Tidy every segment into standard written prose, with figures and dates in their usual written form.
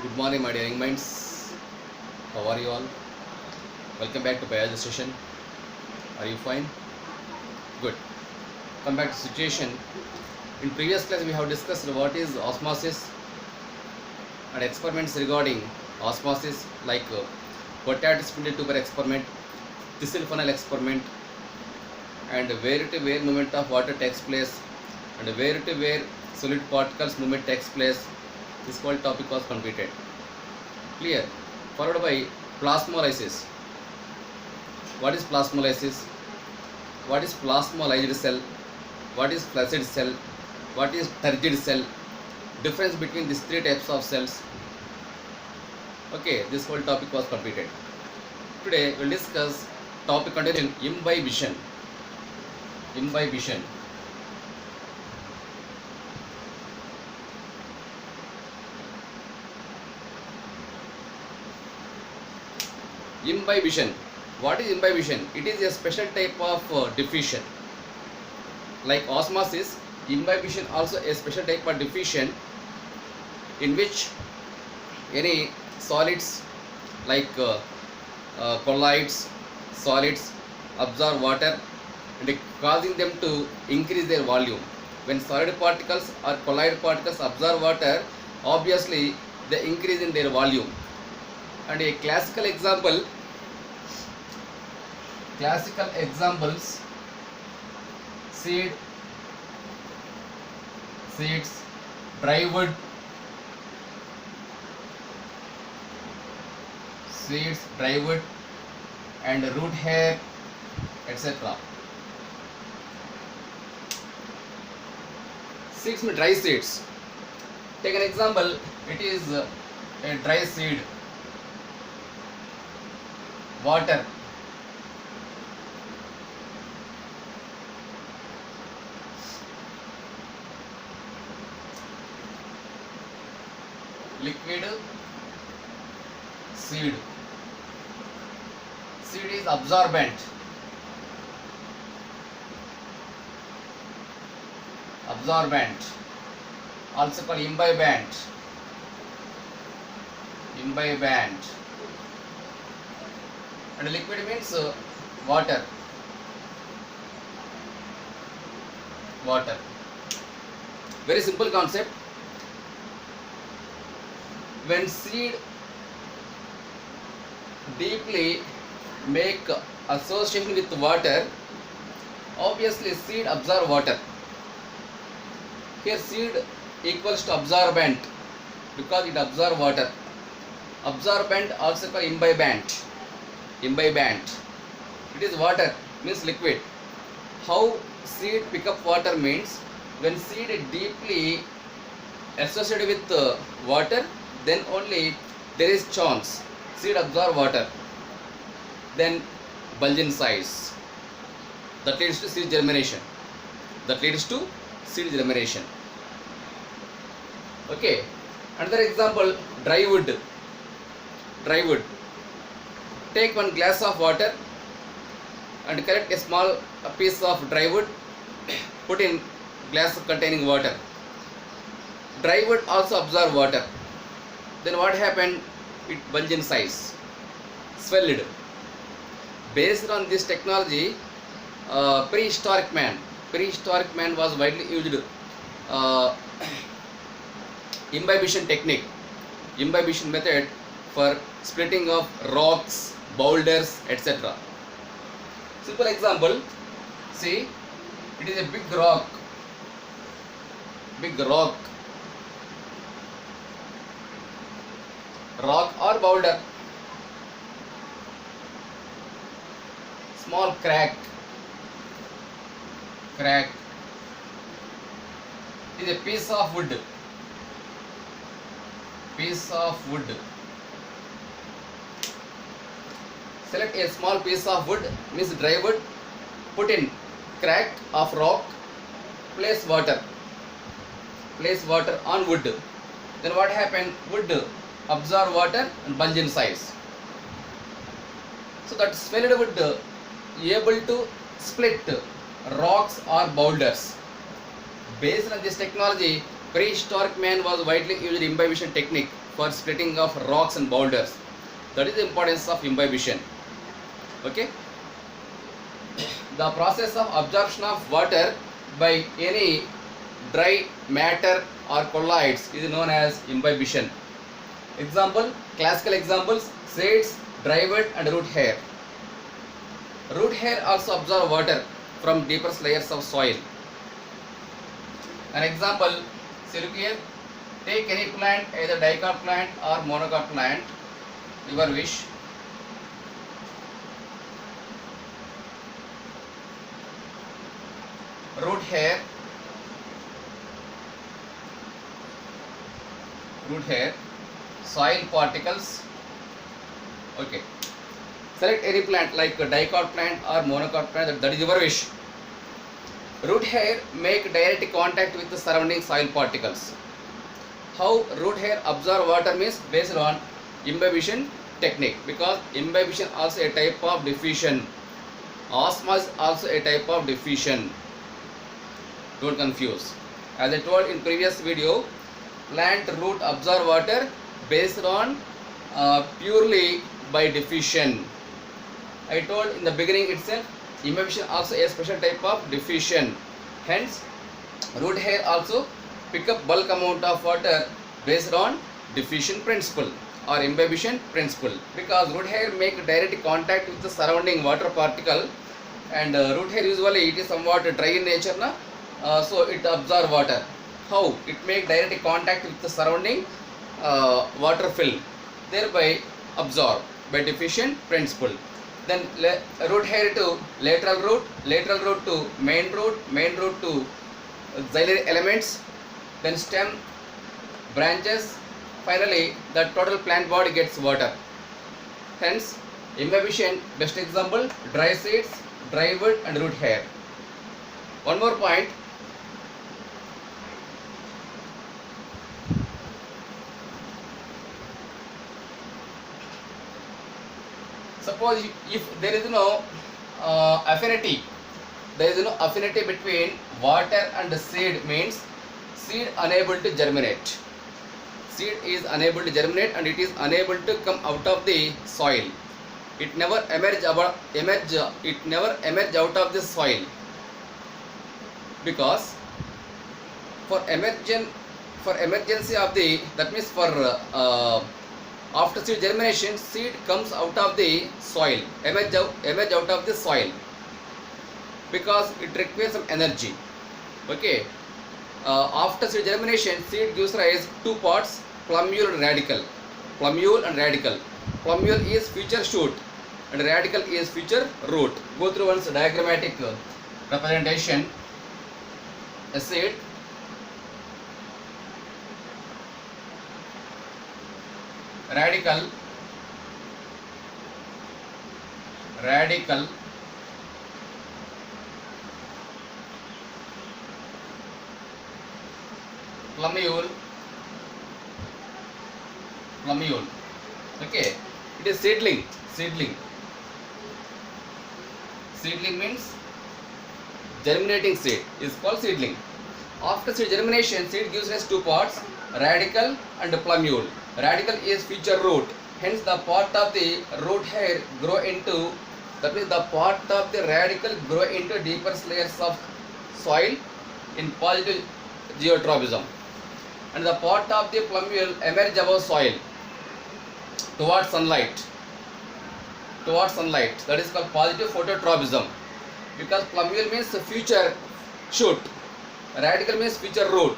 Good morning, my dear young minds. How are you all? Welcome back to biology session. Are you fine? Good. Come back to situation. In previous class, we have discussed what is osmosis and experiments regarding osmosis, like potato spindle tuber experiment, thistle funnel experiment, and where to where movement of water takes place, and where to where solid particles movement takes place. This whole topic was completed. Clear. Followed by plasmolysis. What is plasmolysis? What is plasmolyzed cell? What is flaccid cell? What is turgid cell? Difference between these three types of cells. Okay, this whole topic was completed. Today we'll discuss topic continuation, imbibition. Imbibition. Imbibition. What is imbibition? It is a special type of diffusion. Like osmosis, imbibition also a special type of diffusion in which any solids like colloids, solids absorb water and causing them to increase their volume. When solid particles or colloid particles absorb water, obviously they increase in their volume. And a classical examples, seeds, dry wood, and root hair, etc. Seeds mean dry seeds. Take an example, it is a dry seed. Water, liquid, seed. Seed is absorbent. Also called imbibant. And liquid means water. Very simple concept. When seed deeply make association with water, obviously seed absorb water. Here seed equals to absorbent because it absorb water. Absorbent also called imbibant. It is water, means liquid. How seed pick up water means when seed deeply associated with water, then only there is chance seed absorb water. Then bulge in size. That leads to seed germination. Okay. Another example, dry wood. Take one glass of water and collect a small piece of dry wood, put in glass containing water. Dry wood also absorb water. Then what happened? It bulged in size, swelled. Based on this technology, prehistoric man was widely used imbibition method for splitting of rocks, boulders, etc. Simple example, see, it is a big rock, or boulder, small crack, it is a piece of wood, select a small piece of wood, means dry wood, put in crack of rock, place water on wood. Then what happened? Wood absorb water and bulge in size. So that swelled wood able to split rocks or boulders. Based on this technology, Prehistoric man was widely used imbibition technique for splitting of rocks and boulders. That is the importance of imbibition. Okay. The process of absorption of water by any dry matter or colloids is known as imbibition. Example, classical examples: seeds, dry wood and root hair. Root hair also absorb water from deeper layers of soil. An example, see look here, take any plant, either dicot plant or monocot plant, your wish. Root hair, soil particles. Okay. Select any plant like a dicot plant or monocot plant, that is your wish. Root hair make direct contact with the surrounding soil particles. How root hair absorb water means based on imbibition technique, because imbibition also a type of diffusion. Osmosis also a type of diffusion. Don't confuse. As I told in previous video, plant root absorb water based on purely by diffusion. I told in the beginning itself, imbibition also a special type of diffusion. Hence, root hair also pick up bulk amount of water based on diffusion principle or imbibition principle, because root hair make direct contact with the surrounding water particle, and root hair usually it is somewhat dry in nature, so it absorb water. How? It make direct contact with the surrounding water film, thereby absorb by diffusion principle. Then root hair to lateral root to main root to auxiliary elements, then stem, branches, finally the total plant body gets water. Hence, imbibition, best example, dry seeds, dry wood and root hair. One more point. Suppose if there is no affinity, between water and seed, means seed unable to germinate. Seed is unable to germinate and it is unable to come out of the soil. It never emerge out of the soil, because for emergency of the, that means for after seed germination, seed comes out of the soil, emerge out of the soil, because it requires some energy. Okay. After seed germination, seed gives rise two parts, plumule and radical. Plumule is future shoot and radical is future root. Go through once diagrammatic representation. A seed, radical, plumule. Okay, it is seedling. Seedling means germinating seed is called seedling. After seed germination, seed gives rise two parts, radical and plumule. Radical is future root. Hence, the part of the root hair grow into, that means the part of the radical grow into deeper layers of soil in positive geotropism, and the part of the plumule emerge above soil towards sunlight. That is called positive phototropism, because plumule means future shoot, radical means future root.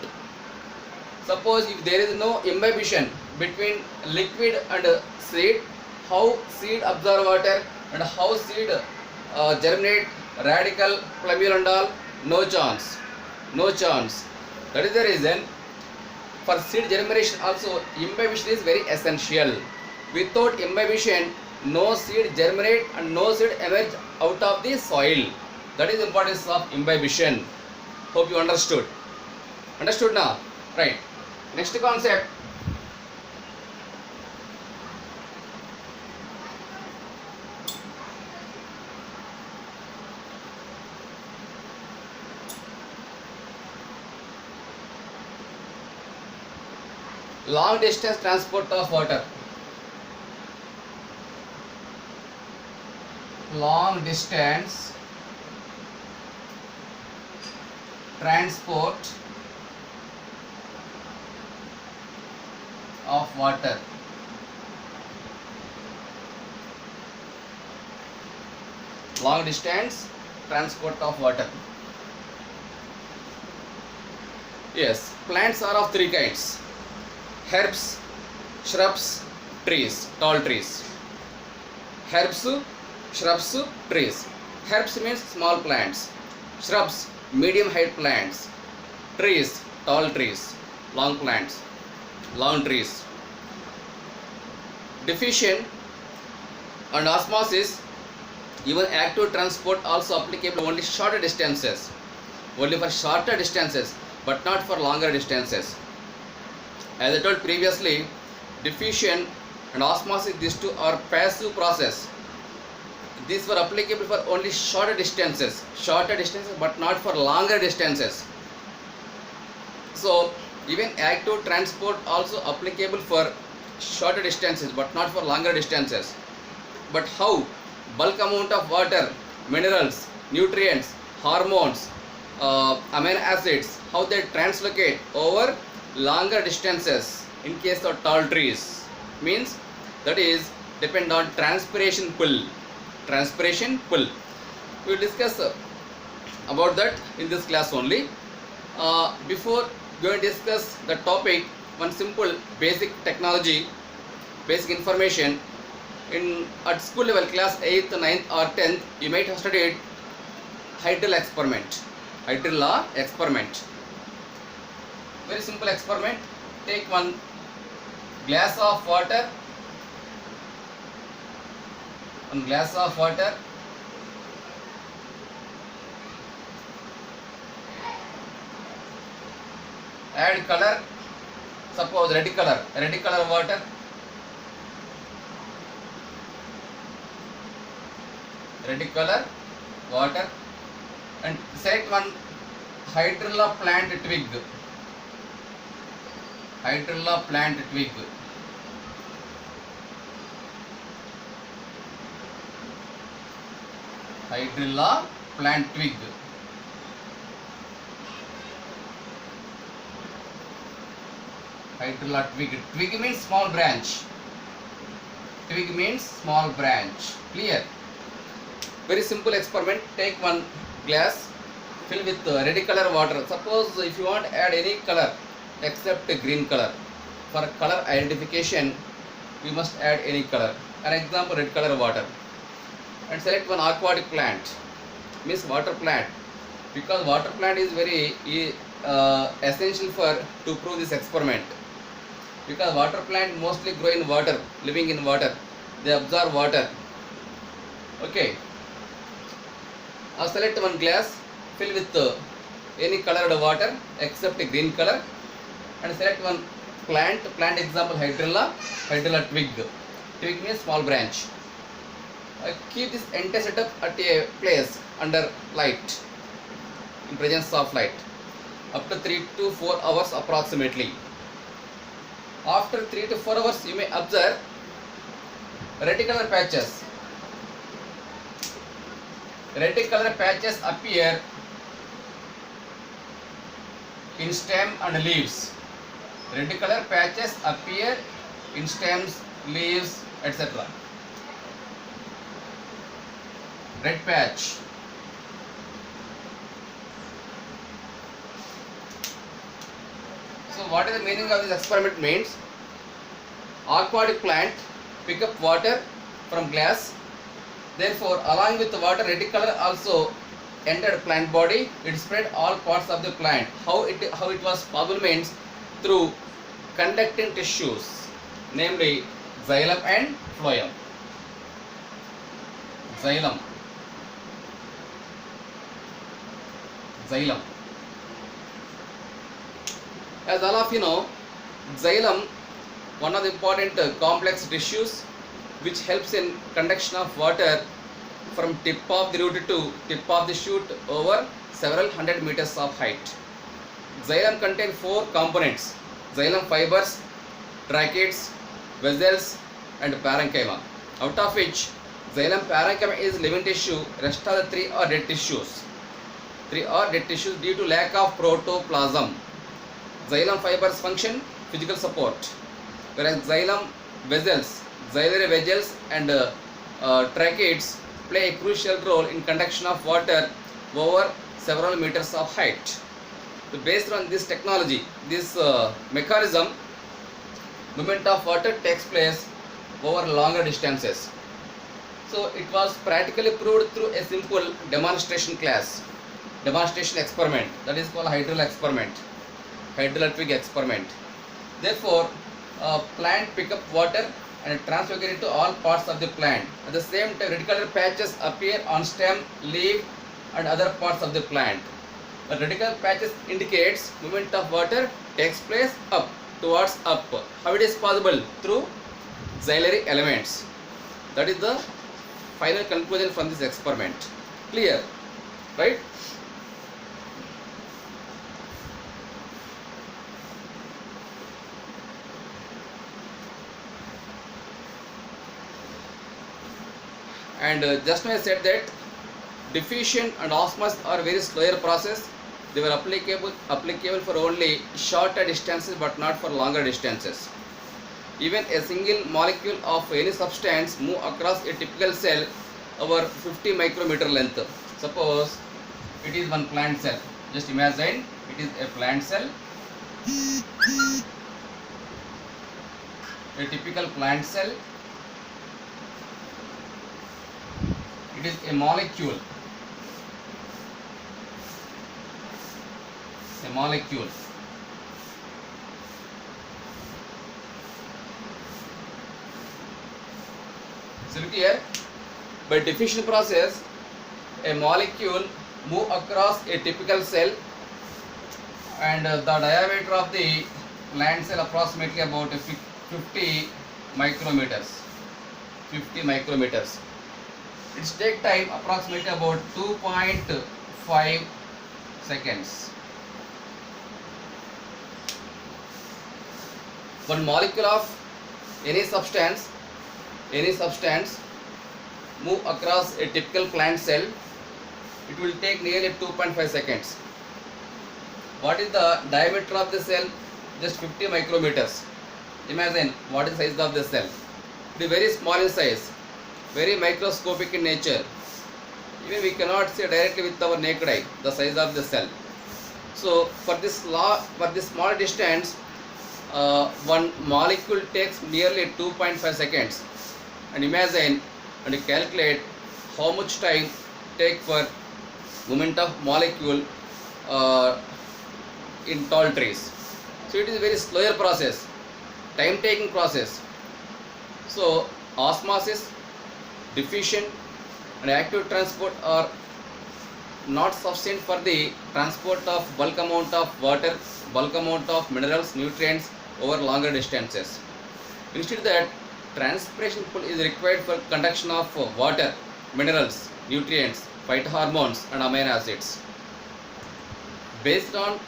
Suppose if there is no imbibition between liquid and seed, how seed absorb water and how seed germinate, radical, plumule and all? No chance. That is the reason for seed germination also imbibition is very essential. Without imbibition, no seed germinate and no seed emerge out of the soil. That is the importance of imbibition. Hope you understood. Understood now? Right. Next concept. Long distance transport of water. Long distance transport of water. Long distance transport of water. Yes, plants are of three kinds: herbs, shrubs, trees, tall trees. Herbs, shrubs, trees. Herbs means small plants. Shrubs, medium height plants. Trees, tall trees, long plants, long trees. Diffusion and osmosis, even active transport also applicable only shorter distances. Only for shorter distances, but not for longer distances. As I told previously, diffusion and osmosis, these two are passive process. These were applicable for only shorter distances, but not for longer distances. So even active transport also applicable for shorter distances, but not for longer distances. But how? Bulk amount of water, minerals, nutrients, hormones, amino acids, how they translocate over longer distances in case of tall trees, means that is depend on transpiration pull. Transpiration pull. We will discuss about that in this class only. Before going to discuss the topic, one simple basic technology, basic information. At school level, class 8th, 9th or 10th, you might have studied hydrilla experiment. Hydrilla experiment. Very simple experiment. Take one glass of water. One glass of water. Add color. Suppose red color water. Red color water, and select one hydrilla plant twig. Hydrilla plant twig. Hydrilla plant twig. Hydrilla twig. Twig means small branch. Twig means small branch. Clear? Very simple experiment. Take one glass, fill with red color water. Suppose if you want to add any color except green color, for color identification we must add any color. An example, red color water. And select one aquatic plant, means water plant, because water plant is very essential to prove this experiment, because water plant mostly grow in water, living in water, they absorb water. Okay. Now select one glass, fill with any colored water except green color, and select one plant example hydrilla twig. Twig means small branch. Keep this entire setup at a place under light, in presence of light, up to 3 to 4 hours approximately. After 3 to 4 hours, you may observe red color patches. Red color patches appear in stem and leaves. Red color patches appear in stems, leaves, etc. Red patch. So what is the meaning of this experiment means? Aquatic plant pick up water from glass. Therefore, along with the water, red color also entered plant body. It spread all parts of the plant. How it was possible means through conducting tissues, namely xylem and phloem. Xylem. As all of you know, xylem, one of the important complex tissues which helps in conduction of water from tip of the root to tip of the shoot over several hundred meters of height. Xylem contains 4 components: xylem fibers, tracheids, vessels, and parenchyma, out of which xylem parenchyma is living tissue, rest of the three are dead tissues. Three are dead tissues due to lack of protoplasm. Xylem fibers function physical support, whereas xylem vessels, xylem vessels and tracheids play a crucial role in conduction of water over several meters of height. So based on this technology, this mechanism, movement of water takes place over longer distances. So it was practically proved through a simple demonstration experiment, that is called hydroelectric experiment. Therefore, plant pick up water and transfer it to all parts of the plant. At the same time, red color patches appear on stem, leaf, and other parts of the plant. The red color patches indicates movement of water takes place up, towards up. How it is possible? Through xylem elements. That is the final conclusion from this experiment. Clear, right? And just now I said that diffusion and osmosis are very slower process. They were applicable for only shorter distances but not for longer distances. Even a single molecule of any substance move across a typical cell over 50 micrometer length. Suppose it is one plant cell. Just imagine it is a plant cell. A typical plant cell. It is a molecule. So look here, by diffusion process, a molecule move across a typical cell, and the diameter of the plant cell approximately about 50 micrometers. It take time approximately about 2.5 seconds. One molecule of any substance move across a typical plant cell, it will take nearly 2.5 seconds. What is the diameter of the cell? Just 50 micrometers. Imagine what is the size of the cell. It is very small in size, very microscopic in nature. Even we cannot see directly with our naked eye the size of the cell. So for this small distance, one molecule takes nearly 2.5 seconds. And imagine and calculate how much time take for movement of molecule in tall trees. So it is a very slower process, time taking process. So osmosis, diffusion and active transport are not sufficient for the transport of bulk amount of water, bulk amount of minerals, nutrients over longer distances. Instead, that transpiration pull is required for conduction of water, minerals, nutrients, phytohormones and amino acids. Based on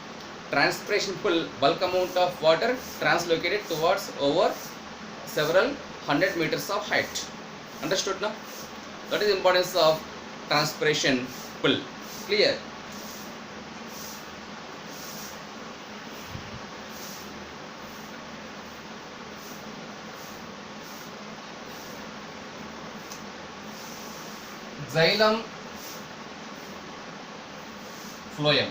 transpiration pull, bulk amount of water translocated towards over several 100 meters of height. Understood now? That is the importance of transpiration pull. Clear? Xylem phloem.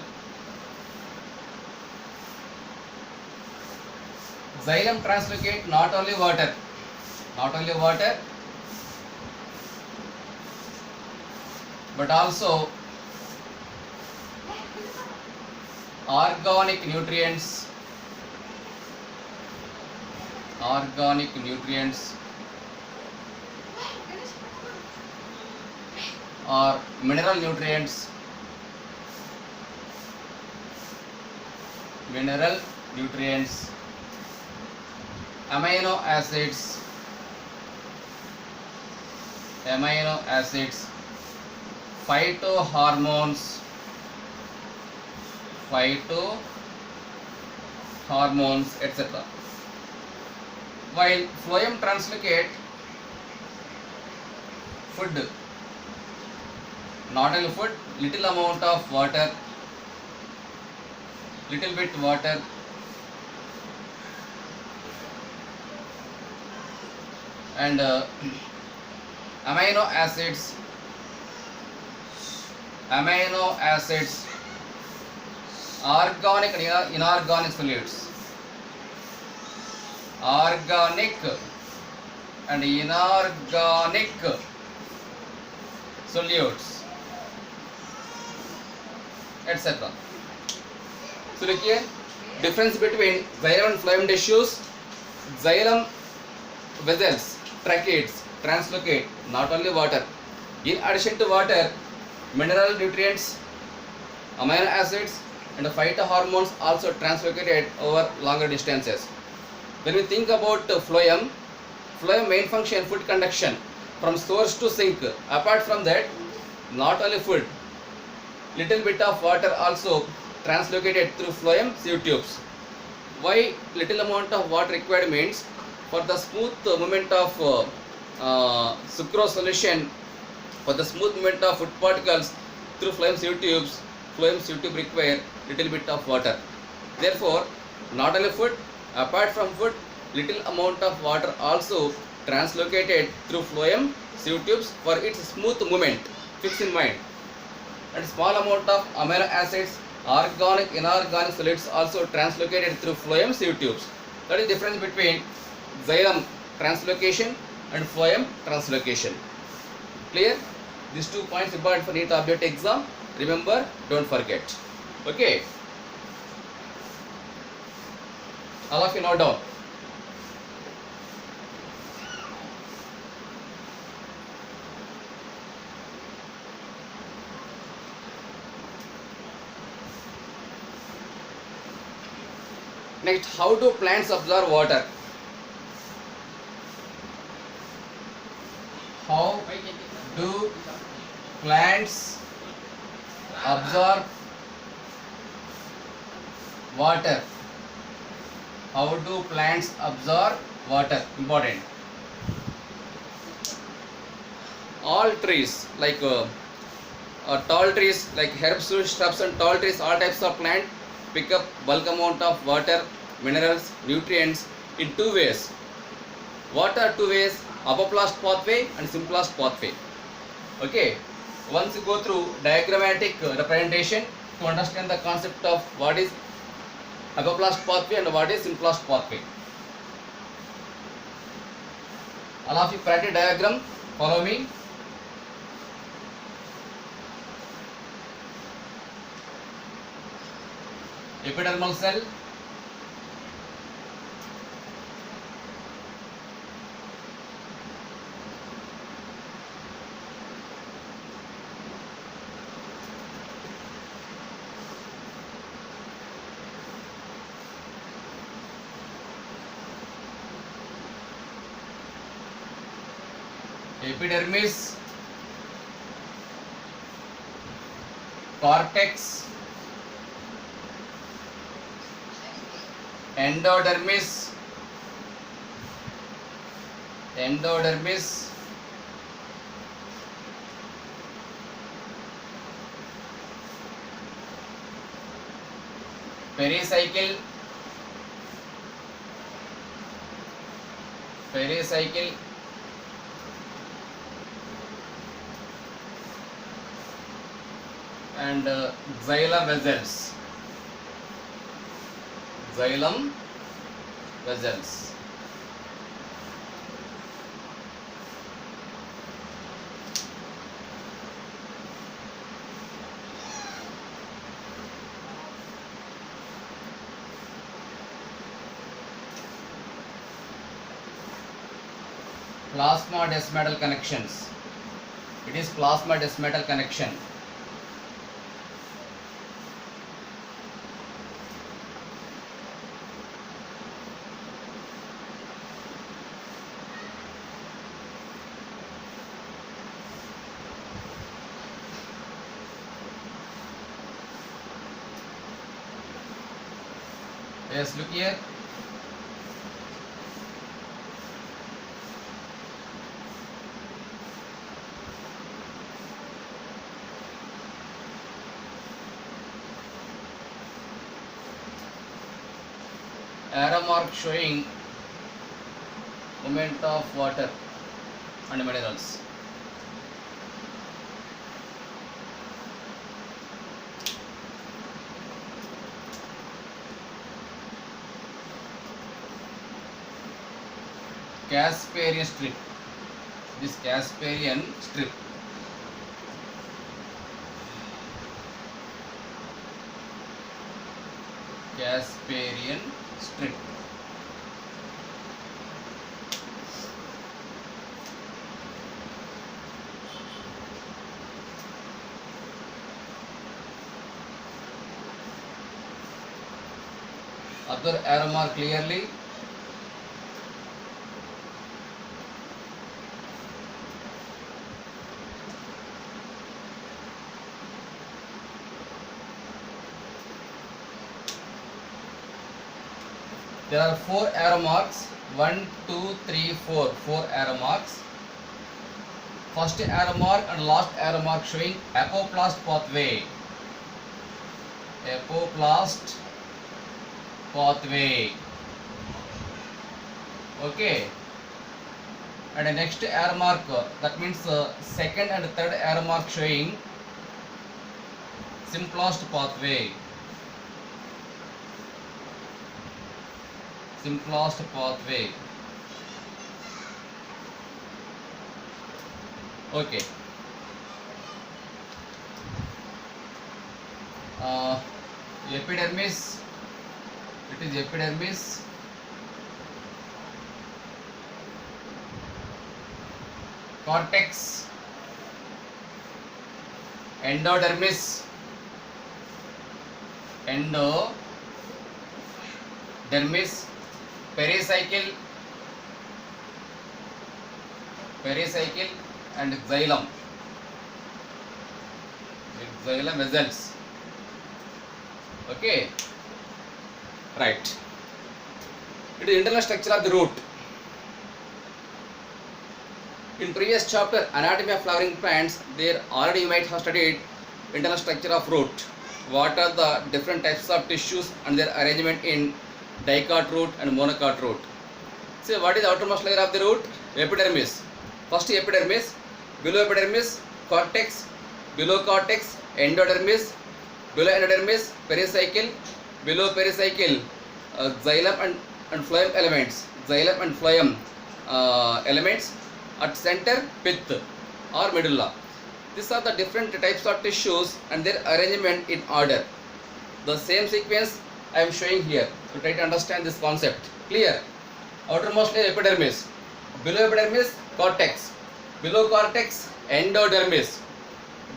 Xylem translocate not only water, but also organic nutrients, or mineral nutrients, amino acids, phytohormones, etc. while phloem translocate food, not only food, little amount of water, little bit water, and amino acids, organic and inorganic solids, organic and inorganic solutes, etc. So look here, difference between xylem and phloem tissues. Xylem vessels, tracheids, translocate not only water. In addition to water, mineral nutrients, amino acids, and phytohormones also translocated over longer distances. When we think about phloem main function food conduction from source to sink. Apart from that, not only food, little bit of water also translocated through phloem sieve tubes. Why little amount of water required means, for the smooth movement of sucrose solution, for the smooth movement of food particles through phloem sieve tube require little bit of water. Therefore, not only food, apart from food, little amount of water also translocated through phloem sieve tubes for its smooth movement. Fix in mind. And small amount of amino acids, organic, inorganic solids also translocated through phloem sieve tubes. That is the difference between xylem translocation and phloem translocation. Clear? These 2 points important for NEET object exam. Remember, don't forget. Okay. All of you note down. Next, how do plants absorb water? How do plants absorb water? How do plants absorb water? Important. All trees, like tall trees, like herbs, shrubs and tall trees, all types of plant pick up bulk amount of water, minerals, nutrients in 2 ways. What are 2 ways? Apoplast pathway and symplast pathway. Okay. Once you go through diagrammatic representation to understand the concept of what is apoplast pathway and what is symplast pathway. All of you practice diagram. Follow me. Epidermal cell, epidermis, cortex, endodermis, pericycle, and xylem vessels. Plasma desmatal connections. It is plasma desmatal connection. Yes, look here. arrow mark showing movement of water and minerals. Casparian strip. This Casparian strip. Casparian strip. Observe arrow mark clearly. There are 4 arrow marks. 1, 2, 3, 4. 4 arrow marks. First arrow mark and last arrow mark showing apoplast pathway. Apoplast pathway. Okay. And the next arrow mark, that means second and third arrow mark showing Symplast pathway. Symplast pathway. Okay. Epidermis. It is epidermis. Cortex. Endodermis. Endodermis. Pericycle and xylem. Xylem vessels. Okay. Right. It is internal structure of the root. In previous chapter anatomy of flowering plants, there already you might have studied internal structure of root. What are the different types of tissues and their arrangement in dicot root and monocot root. So what is the outermost layer of the root? Epidermis. First epidermis, below epidermis, cortex, below cortex, endodermis, below endodermis, pericycle, below pericycle, xylem and phloem elements. Xylem and phloem elements. At center, pith or medulla. These are the different types of tissues and their arrangement in order. The same sequence I am showing here to try to understand this concept. Clear? Outermost layer epidermis, below epidermis cortex, below cortex endodermis,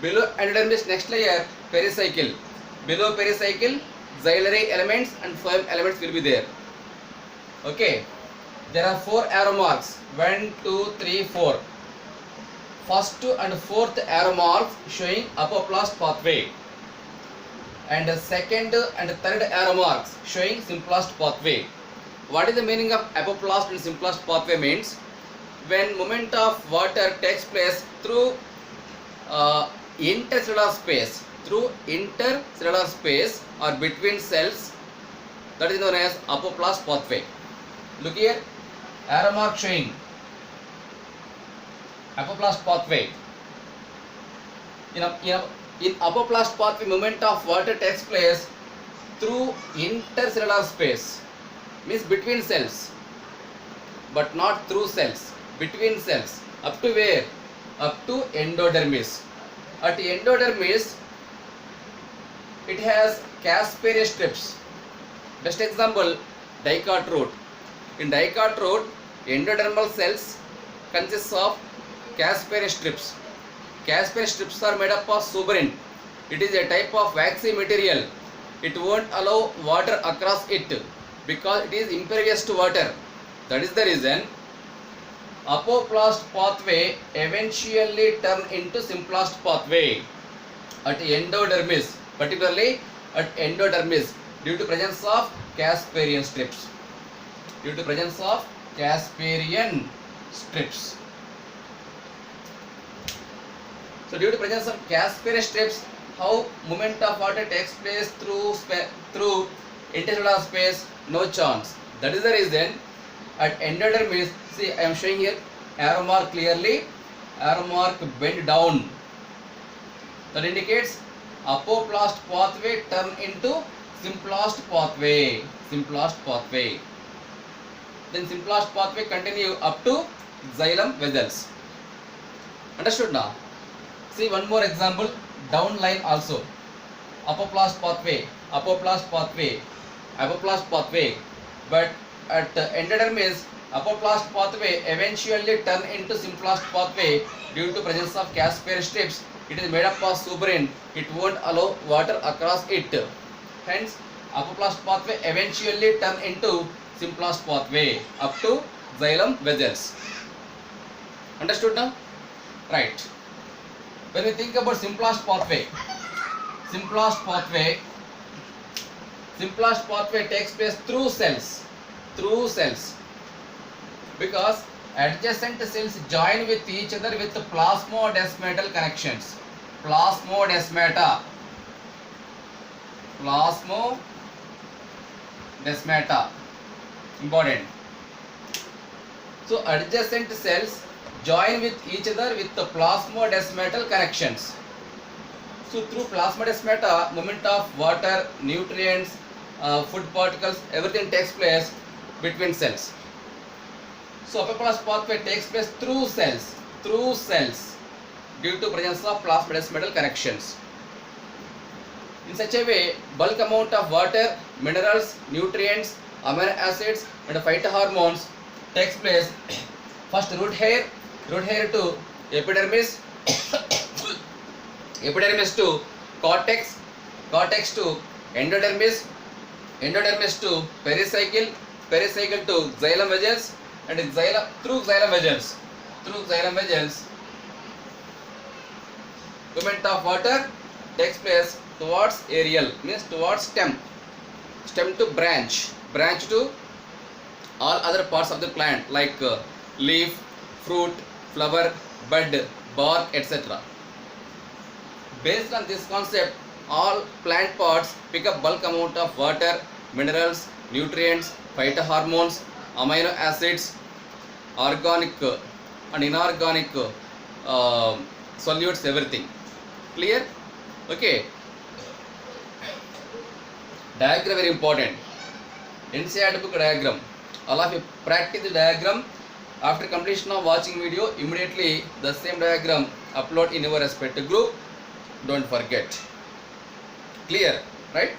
below endodermis next layer pericycle, below pericycle xylary elements and phloem elements will be there. Okay. There are 4 arrow marks. 1, 2, 3, 4. First and fourth arrow marks showing apoplast pathway. And the second and third arrow marks showing Symplast pathway. What is the meaning of apoplast and Symplast pathway means? When movement of water takes place through intercellular space or between cells, that is known as apoplast pathway. Look here, arrow mark showing apoplast pathway. In apoplast pathway, movement of water takes place through intercellular space, means between cells, but not through cells, between cells. Up to where? Up to endodermis. At endodermis, it has Casparian strips. Best example, dicot root. In dicot root, endodermal cells consists of Casparian strips. Casparian strips are made up of suberin. It is a type of waxy material. It won't allow water across it because it is impervious to water. That is the reason apoplast pathway eventually turn into Symplast pathway at endodermis, particularly at endodermis, due to presence of Casparian strips. Due to presence of Casparian strips. So due to presence of Casparian strips, how movement of water takes place through intercellular space? No chance. That is the reason at endodermis, see I am showing here arrow mark clearly, arrow mark bend down. That indicates apoplast pathway turn into symplast pathway. Symplast pathway. Then symplast pathway continue up to xylem vessels. Understood now? See one more example, down line also. Apoplast pathway, apoplast pathway, apoplast pathway. But at endodermis, apoplast pathway eventually turn into symplast pathway due to presence of Caspar strips. It is made up of suberin. It won't allow water across it. Hence, apoplast pathway eventually turn into symplast pathway up to xylem vessels. Understood now? Right. When we think about symplast pathway takes place through cells, because adjacent cells join with each other with plasmodesmatal connections. Plasmodesmata, important. So adjacent cells join with each other with the plasmodesmatal connections. So through plasmodesmata, movement of water, nutrients, food particles, everything takes place between cells. So apoplast pathway takes place through cells due to presence of plasmodesmatal connections. In such a way, bulk amount of water, minerals, nutrients, amino acids and phytohormones takes place. First root hair to epidermis, epidermis to cortex, cortex to endodermis, endodermis to pericycle, pericycle to xylem vessels, and xylem through xylem vessels, movement of water takes place towards aerial, means towards stem to branch to all other parts of the plant like leaf, fruit, flower, bud, bark, etc. Based on this concept, all plant parts pick up bulk amount of water, minerals, nutrients, phytohormones, amino acids, organic and inorganic solutes, everything. Clear? Okay. Diagram very important. NCERT book diagram. All of you practice the diagram. After completion of watching video, immediately the same diagram upload in your respective group. Don't forget. Clear? Right?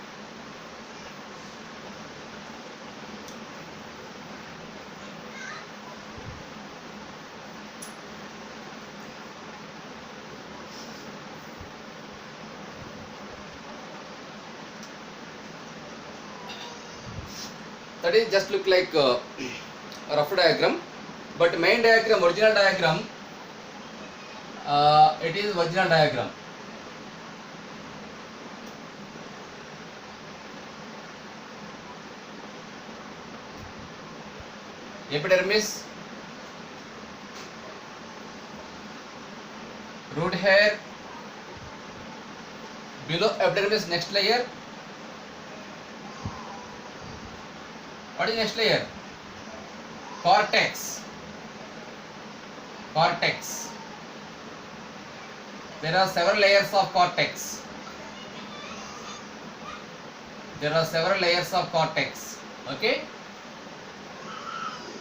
That is just look like a rough diagram, but main diagram, original diagram, it is original diagram. Epidermis, root hair, below epidermis next layer. What is next layer? Cortex. Cortex. There are several layers of cortex. Okay?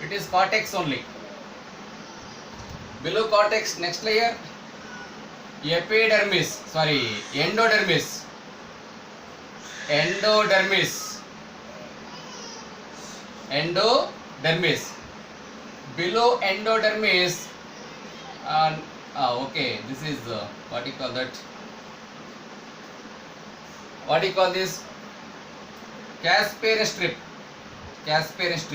It is cortex only. Below cortex, next layer, epidermis. Sorry, endodermis. Endodermis. Below endodermis, okay, this is what do you call that? What do you call this? Caspar strip. Casparian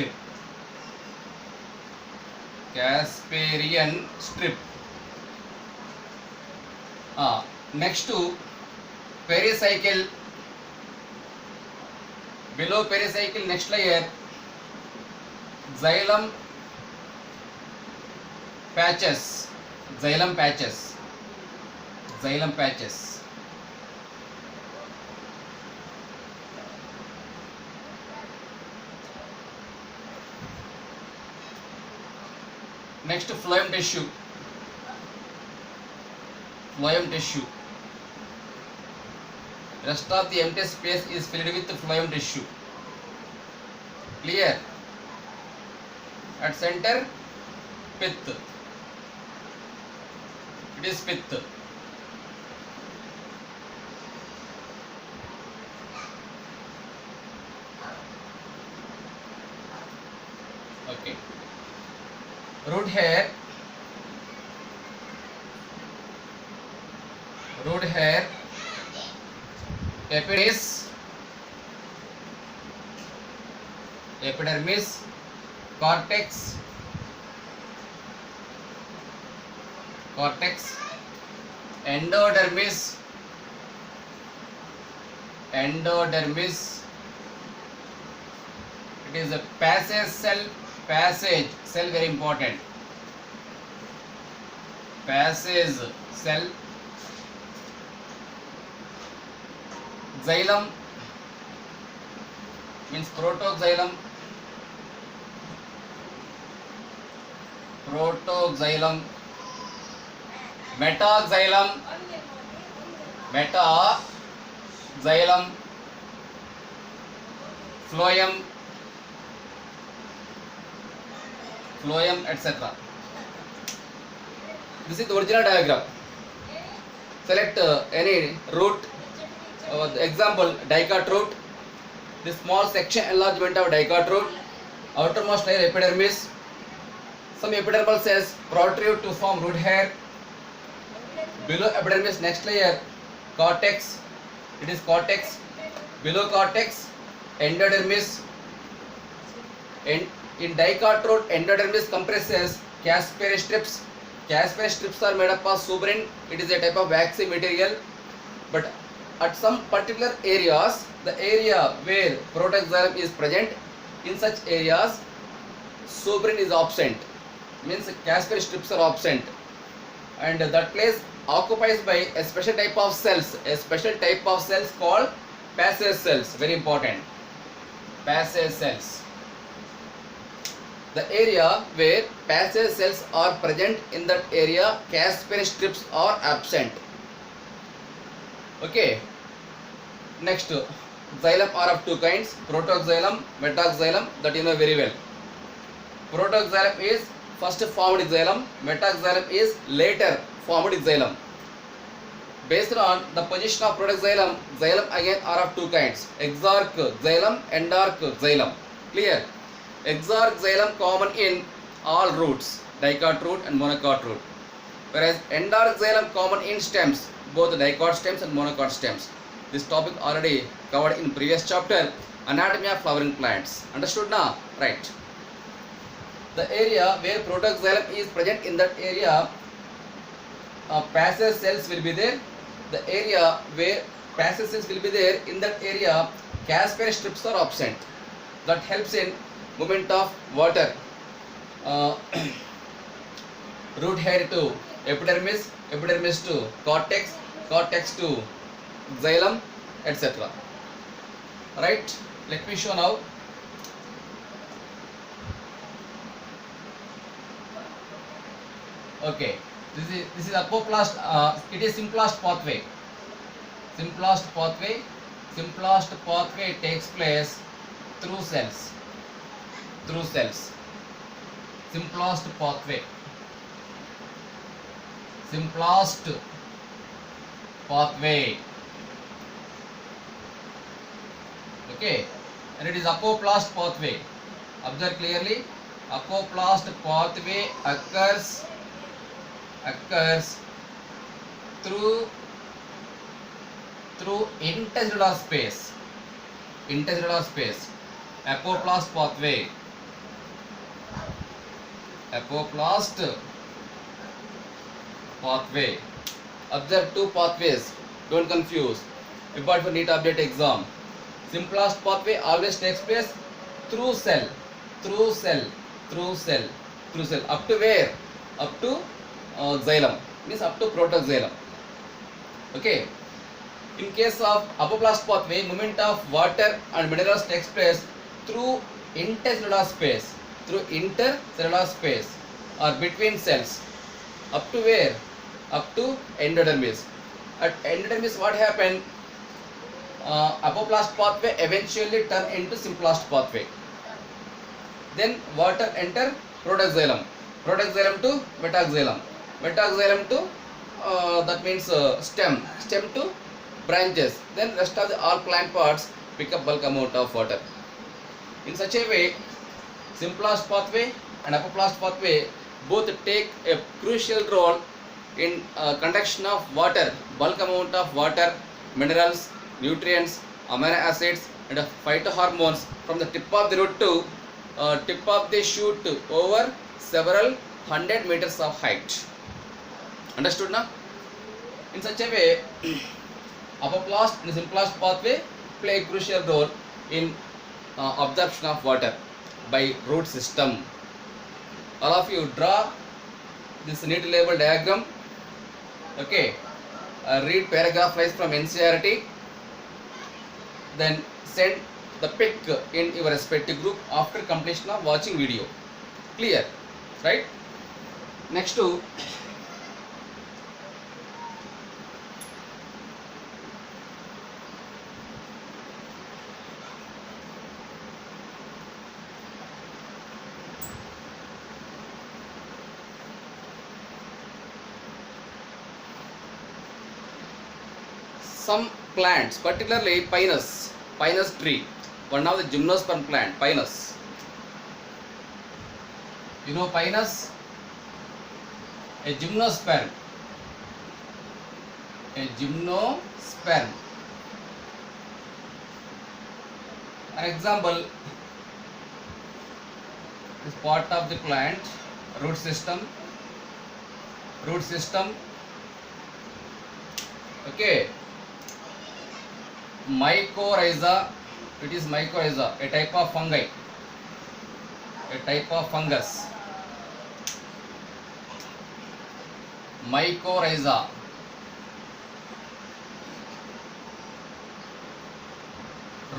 strip. Next to pericycle. Below pericycle, next layer, xylem patches. Next, phloem tissue. Phloem tissue. Rest of the empty space is filled with phloem tissue. Clear? At center, pith. It is pith. Okay. Root hair. Root hair. Epidermis. Epidermis. Cortex. Cortex. Endodermis. Endodermis. It is a passage cell. Passage cell, very important. Passage cell. Xylem means protoxylem. Protoxylem. Metaxylem. Metaxylem. Phloem. Phloem, etc. This is the original diagram. Select any root. Example, dicot root. The small section enlargement of dicot root. Outermost layer epidermis. Some epidermal cells protrude to form root hair. Below epidermis, next layer cortex. It is cortex. Below cortex, endodermis. In dicot root, endodermis compresses Caspary strips. Caspary strips are made up of suberin. It is a type of waxy material. But at some particular areas, the area where protoxylem is present, in such areas, suberin is absent. Means Caspary strips are absent. And that place occupies by a special type of cells. A special type of cells called passage cells. Very important. Passage cells. The area where passage cells are present, in that area Caspary strips are absent. Okay. Next, xylem are of two kinds, protoxylem, metaxylem, that you know very well. Protoxylem is first formed xylem, metaxylem is later formed xylem. Based on the position of protoxylem, xylem again are of two kinds, exarch xylem, endarch xylem. Clear? Exarch xylem common in all roots, dicot root and monocot root. Whereas endarch xylem common in stems, both dicot stems and monocot stems. This topic already covered in previous chapter, anatomy of flowering plants. Understood now? Right. The area where protoxylem is present, in that area passage cells will be there. The area where passage cells will be there, in that area Caspary strips are absent. That helps in movement of water. Root hair to epidermis, epidermis to cortex, cortex to xylem, etc. Right? Let me show now. Okay, this is apoplast. It is simplest pathway. Simplest pathway. Simplest pathway takes place through cells. Through cells. Simplest pathway. Simplest pathway. Okay, and it is apoplast pathway. Observe clearly. Apoplast pathway occurs through intercellular space. Intercellular space. Apoplast pathway. Apoplast pathway. Observe two pathways. Don't confuse. Report for NEET update exam. Simplest pathway always takes place through cell. Through cell. Through cell. Through cell. Up to where? Up to xylem. Means up to protoxylem. Okay. In case of apoplast pathway, movement of water and minerals takes place through intercellular space. Through intercellular space. or between cells up to where? Up to endodermis. At endodermis, what happened? Apoplast pathway eventually turn into symplast pathway. Then water enter protoxylem, protoxylem to metaxylem, metaxylem to that means stem, stem to branches. Then rest of the all plant parts pick up bulk amount of water. In such a way, symplast pathway and apoplast pathway both take a crucial role in conduction of water, bulk amount of water, minerals, nutrients, amino acids and phytohormones from the tip of the root to tip of the shoot over several 100 meters of height. Understood now? In such a way, apoplast and symplast pathway play a crucial role in absorption of water by root system. All of you draw this neat level diagram. Okay, read paragraph wise from NCERT, then send the pic in your respective group after completion of watching video. Clear, right? Next to some plants, particularly pinus, pinus tree, one of the gymnosperm plant, pinus. You know pinus? A gymnosperm. A gymnosperm. An example is part of the plant, root system. Root system. Okay. Mycorrhiza, it is mycorrhiza, a type of fungi, a type of fungus. Mycorrhiza.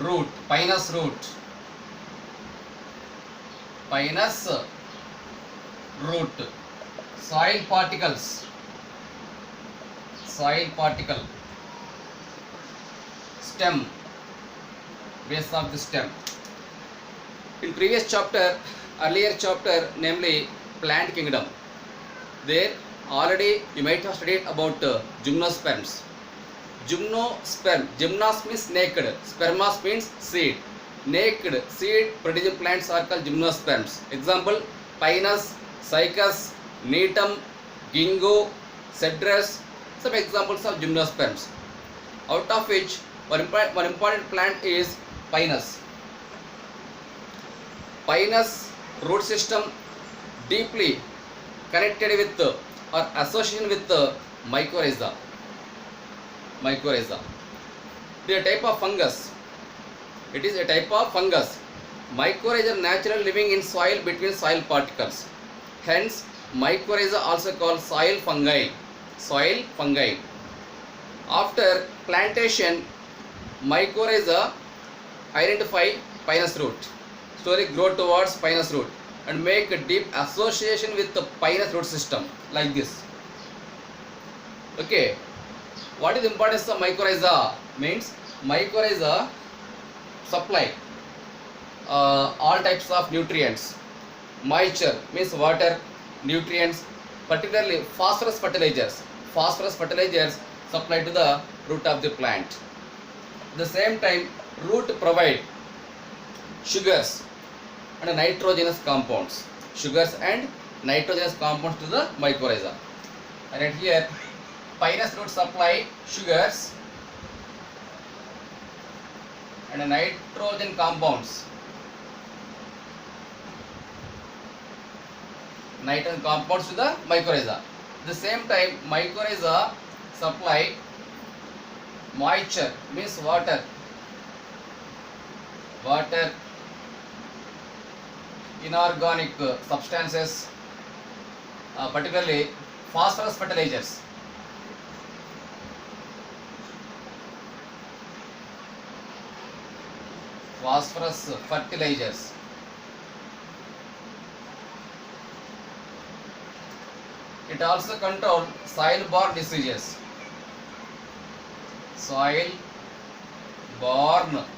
Root, pinus root. Pinus root. Soil particles. Soil particle. Stem, base of the stem. In previous chapter, earlier chapter, namely plant kingdom, there already you might have studied about gymnosperms. Gymnosperm, gymnos means naked, spermas means seed. Naked seed producing plants are called gymnosperms. Example, pinus, cycas, neetum, ginkgo, cedrus, some examples of gymnosperms. Out of which one important plant is pinus. Pinus root system deeply connected with or association with mycorrhiza. Mycorrhiza. It is a type of fungus. It is a type of fungus. Mycorrhiza naturally living in soil between soil particles. Hence, mycorrhiza also called soil fungi. Soil fungi. After plantation, mycorrhiza identify pinus root, slowly grow towards pinus root and make a deep association with the pinus root system like this. Okay, what is the importance of mycorrhiza? Means mycorrhiza supply all types of nutrients. Moisture means water, nutrients, particularly phosphorus fertilizers. Phosphorus fertilizers supplied to the root of the plant. At the same time, root provide sugars and nitrogenous compounds. Sugars and nitrogenous compounds to the mycorrhiza. And here, pinus root supply sugars and nitrogen compounds. Nitrogen compounds to the mycorrhiza. At the same time, mycorrhiza supply moisture means water, inorganic substances, particularly phosphorus fertilizers. Phosphorus fertilizers. It also controls soil-borne diseases. Soil-borne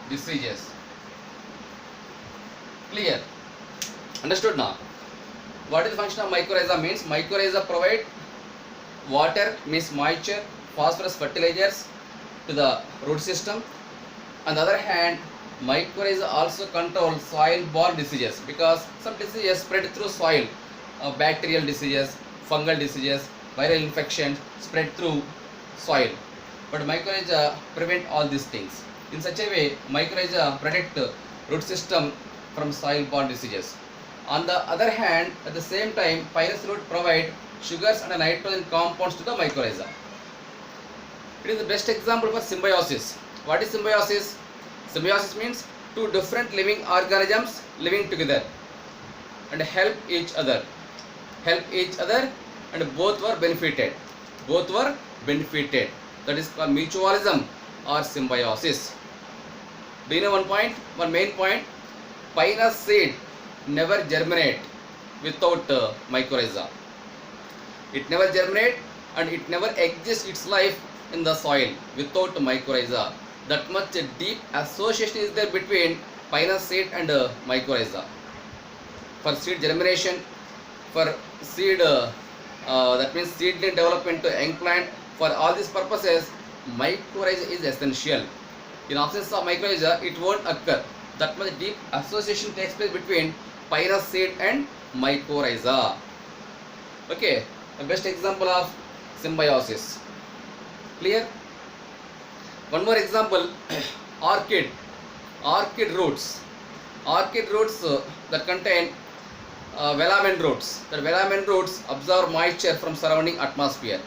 diseases. Clear? Understood now? What is the function of mycorrhiza? Means mycorrhiza provide water, means moisture, phosphorus fertilizers to the root system. On the other hand, mycorrhiza also control soil-borne diseases, because some diseases spread through soil, bacterial diseases, fungal diseases, viral infections spread through soil. But mycorrhiza prevent all these things. In such a way, mycorrhiza protect root system from soil-borne diseases. On the other hand, at the same time, Pinus root provide sugars and nitrogen compounds to the mycorrhiza. It is the best example for symbiosis. What is symbiosis? Symbiosis means two different living organisms living together and help each other. And both were benefited. That is called mutualism or symbiosis. Do you know one main point? Pinus seed never germinate without mycorrhiza. It never germinate and it never exists its life in the soil without mycorrhiza. That much deep association is there between Pinus seed and mycorrhiza. For seed germination, for seed that means seedling development to young plant, for all these purposes mycorrhiza is essential. In absence of mycorrhiza, it won't occur. That much deep association takes place between Pinus seed and mycorrhiza. Okay, the best example of symbiosis. Clear? One more example, orchid roots. Orchid roots that contain velamen roots. The velamen roots absorb moisture from surrounding atmosphere.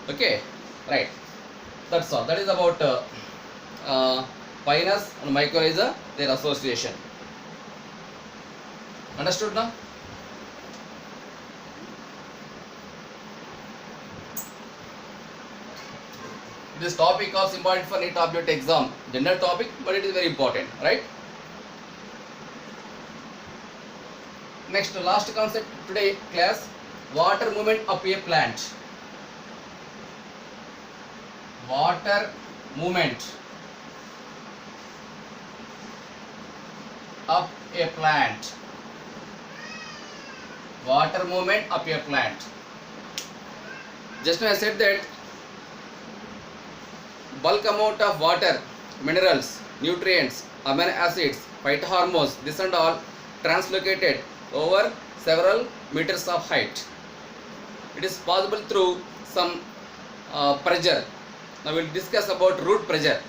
Okay, right. That's all. That is about Pinus and mycorrhiza, their association. Understood now? This topic is important for NEET object exam. General topic, but it is very important, right? Next, last concept today class, water movement of a plant. Water movement of a plant. Water movement of a plant. Just now I said that bulk amount of water, minerals, nutrients, amino acids, phytohormones, this and all translocated over several meters of height. It is possible through some pressure. Now we will discuss about root pressure.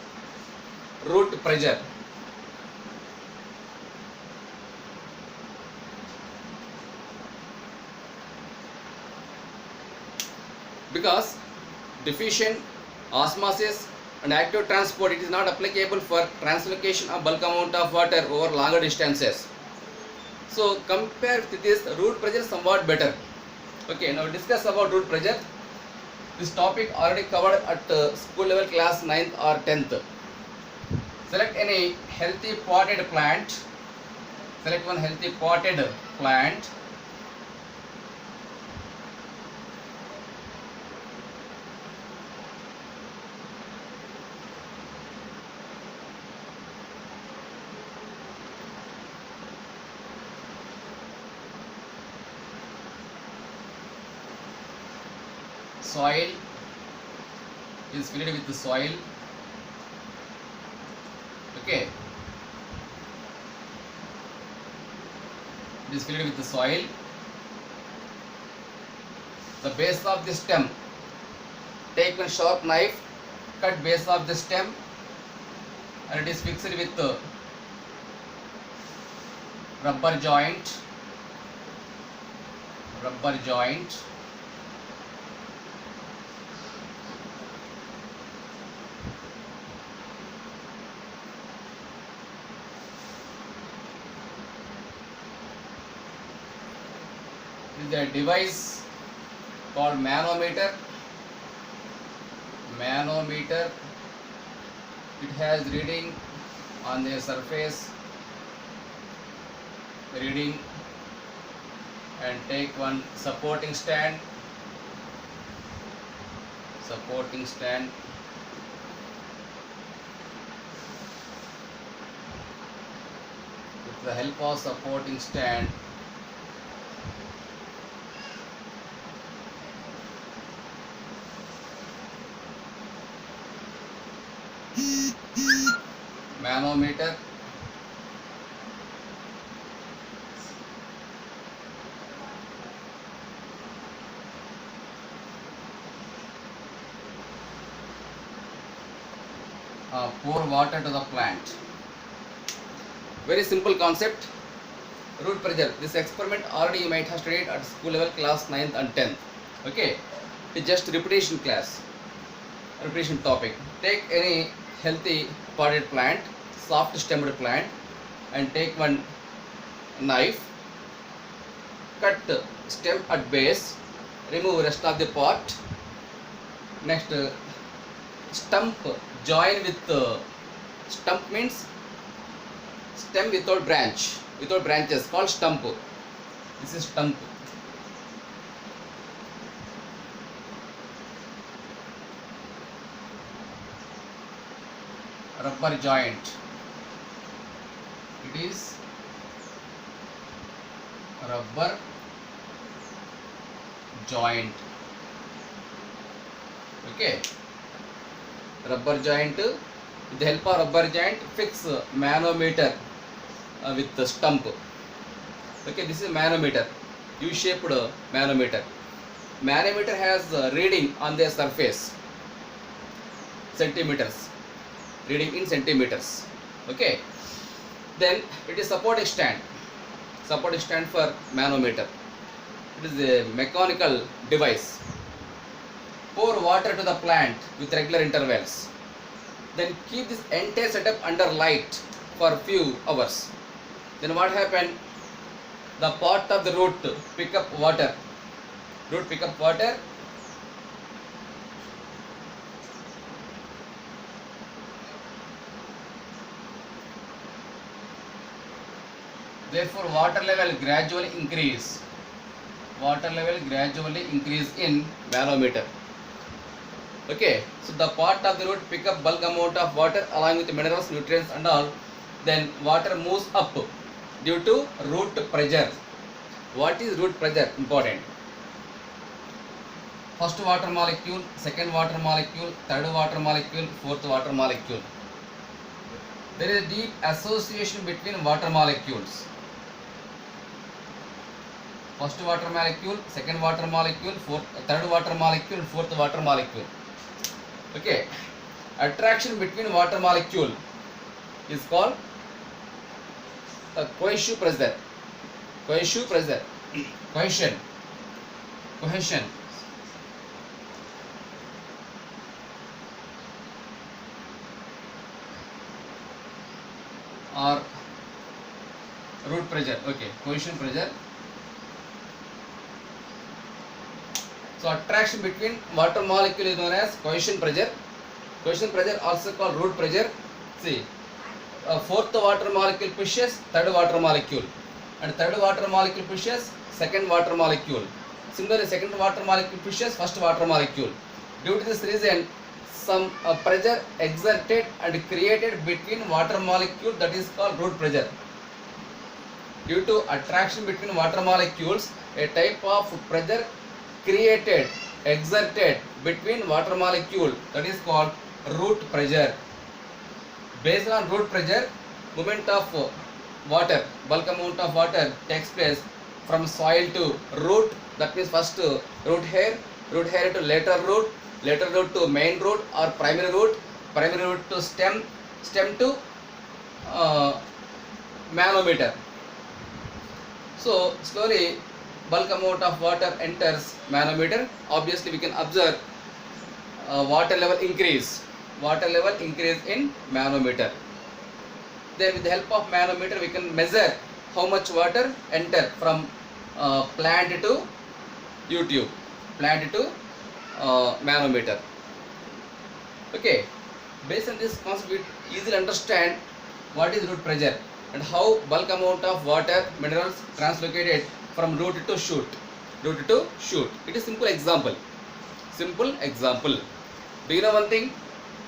Because diffusion, osmosis and active transport, it is not applicable for translocation of bulk amount of water over longer distances. So compare with this, root pressure somewhat better. Okay, now discuss about root pressure. This topic already covered at school level class 9th or 10th. Select any healthy potted plant. Select one healthy potted plant. Soil is filled with the soil. Okay, it is filled with the soil. The base of the stem, take one sharp knife, cut base of the stem, and it is fixed with the rubber joint. This is a device called manometer. It has reading on the surface, reading and take one supporting stand. With the help of supporting stand, manometer, pour water to the plant. Very simple concept. Root pressure. This experiment already you might have studied at school level class 9th and 10th. Okay, it's just repetition class, repetition topic. Take any healthy potted plant, soft stemmed plant, and take one knife, cut stem at base, remove rest of the pot. Next, stump join with stump means stem without branches, called stump. This is stump. Rubber joint. It is rubber joint. Okay. Rubber joint. With the help of rubber joint, fix manometer with the stump. Okay, this is manometer, U-shaped manometer. Manometer has reading on their surface, centimeters, reading in centimeters. Okay, then it is supporting stand for manometer. It is a mechanical device. Pour water to the plant with regular intervals. Then keep this entire setup under light for few hours. Then what happened? The part of the root pick up water. Therefore, water level gradually increase in manometer. Okay, so the part of the root pick up bulk amount of water along with minerals, nutrients and all. Then water moves up due to root pressure. What is root pressure? Important. First water molecule, second water molecule, third water molecule, fourth water molecule. There is a deep association between water molecules. First water molecule, second water molecule, third water molecule, fourth water molecule. Okay, attraction between water molecule is called cohesive pressure. Cohesion. Or root pressure. Okay, cohesion pressure. So attraction between water molecule is known as cohesion pressure. Cohesion pressure also called root pressure. See, fourth water molecule pushes third water molecule, and third water molecule pushes second water molecule. Similarly, second water molecule pushes first water molecule. Due to this reason, some pressure exerted and created between water molecule, that is called root pressure. Due to attraction between water molecules, a type of pressure exerted between water molecule, that is called root pressure. Based on root pressure, movement of water, bulk amount of water takes place from soil to root. That means first root hair to lateral root to main root or primary root to stem to manometer. So slowly bulk amount of water enters manometer. Obviously we can observe water level increase in manometer. Then with the help of manometer we can measure how much water enter from plant to U-tube, plant to manometer. Okay, based on this concept we easily understand what is root pressure and how bulk amount of water minerals translocated from root to shoot. Root to shoot. It is simple example. Simple example. Do you know one thing?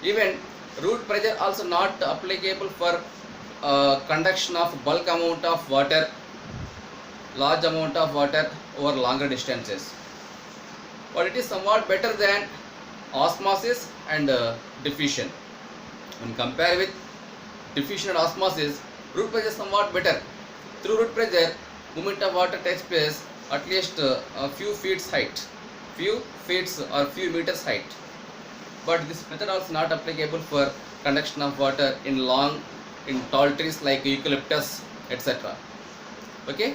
Even root pressure also not applicable for conduction of bulk amount of water, large amount of water over longer distances. But it is somewhat better than osmosis and diffusion. When compared with diffusion and osmosis, root pressure is somewhat better. Through root pressure, movement of water takes place at least a few feet height, few feet or few meters height. But this method also not applicable for conduction of water in tall trees like eucalyptus, etc. Okay,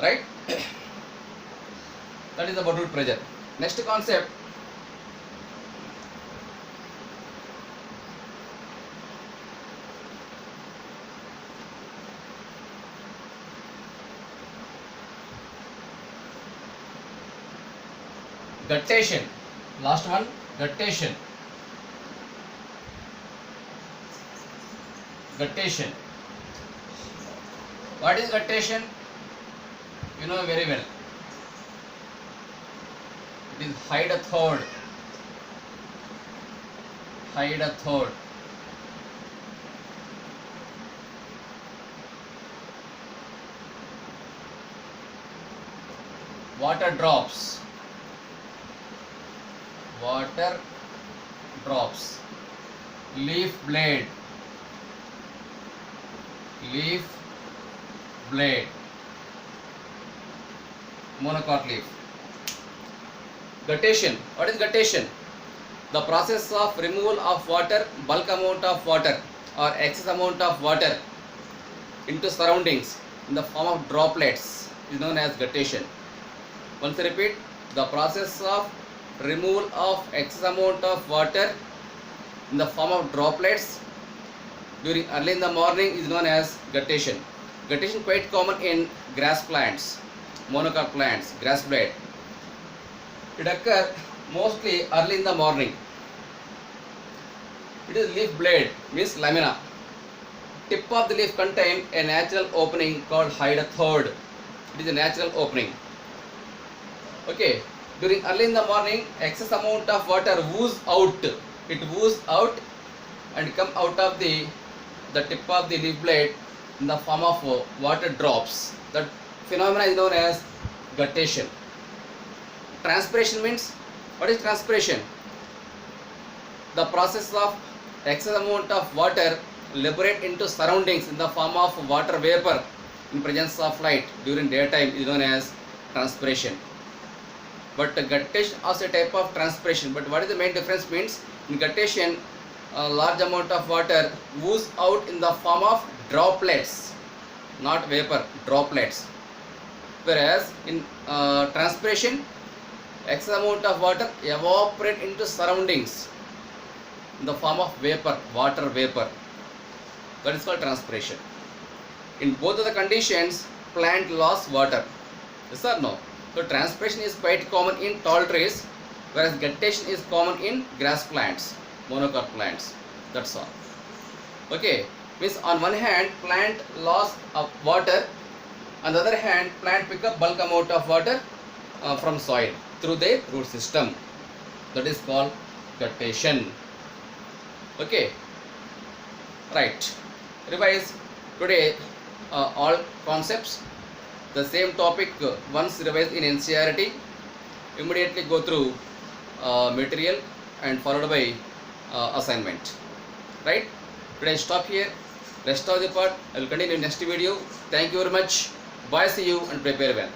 right? That is about root pressure. Next concept, guttation. Last one, guttation. Guttation. What is guttation? You know very well. It is hide a third. Hide a third. Water drops. Water drops. Leaf blade. Leaf blade. Monocot leaf. Guttation. What is guttation? The process of removal of water, bulk amount of water or excess amount of water into surroundings in the form of droplets is known as guttation. Once I repeat, the process of removal of excess amount of water in the form of droplets during early in the morning is known as guttation. Guttation quite common in grass plants, monocot plants, grass blade. It occurs mostly early in the morning. It is leaf blade, means lamina. Tip of the leaf contain a natural opening called hide a third. It is a natural opening. Okay. During early in the morning, excess amount of water ooze out. It ooze out and come out of the tip of the leaf blade in the form of water drops. That phenomena is known as guttation. Transpiration means, what is transpiration? The process of excess amount of water liberate into surroundings in the form of water vapor in presence of light during daytime is known as transpiration. But guttation is also a type of transpiration. But what is the main difference means? In guttation, a large amount of water ooze out in the form of droplets, not vapor, droplets. Whereas in transpiration, excess amount of water evaporate into surroundings in the form of vapor, water vapor. That is called transpiration. In both of the conditions, plant loss water. Yes or no? So transpiration is quite common in tall trees, whereas guttation is common in grass plants, monocot plants. That's all. Okay. Means on one hand, plant loss of water, on the other hand, plant pick up bulk amount of water from soil through their root system. That is called guttation. Okay. Right. Revise today all concepts. The same topic once revised in NCERT, immediately go through material and followed by assignment. Right? Today I stop here. Rest of the part I will continue in next video. Thank you very much. Bye. See you and prepare well.